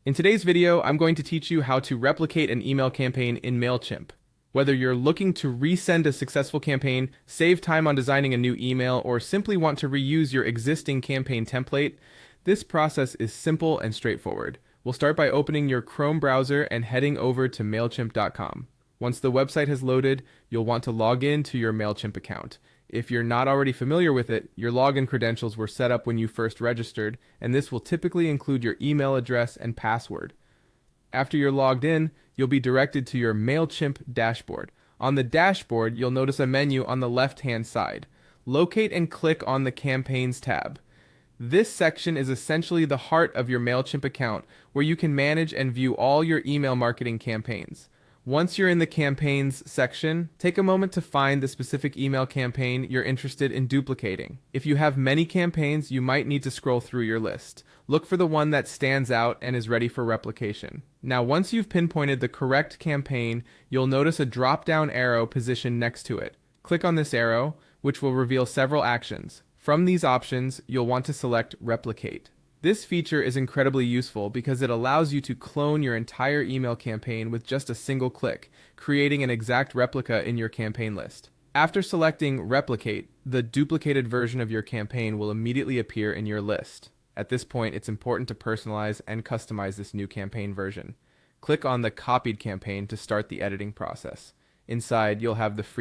In today's video, I'm going to teach you how to replicate an email campaign in Mailchimp. Whether you're looking to resend a successful campaign, save time on designing a new email, or simply want to reuse your existing campaign template, this process is simple and straightforward. We'll start by opening your Chrome browser and heading over to Mailchimp.com. Once the website has loaded, you'll want to log in to your Mailchimp account. If you're not already familiar with it, your login credentials were set up when you first registered, and this will typically include your email address and password. After you're logged in, you'll be directed to your Mailchimp dashboard. On the dashboard, you'll notice a menu on the left-hand side. Locate and click on the Campaigns tab. This section is essentially the heart of your Mailchimp account, where you can manage and view all your email marketing campaigns. Once you're in the Campaigns section, take a moment to find the specific email campaign you're interested in duplicating. If you have many campaigns, you might need to scroll through your list. Look for the one that stands out and is ready for replication. Now, once you've pinpointed the correct campaign, you'll notice a drop-down arrow positioned next to it. Click on this arrow, which will reveal several actions. From these options, you'll want to select Replicate. This feature is incredibly useful because it allows you to clone your entire email campaign with just a single click, creating an exact replica in your campaign list. After selecting Replicate, the duplicated version of your campaign will immediately appear in your list. At this point, it's important to personalize and customize this new campaign version. Click on the copied campaign to start the editing process. Inside, you'll have the free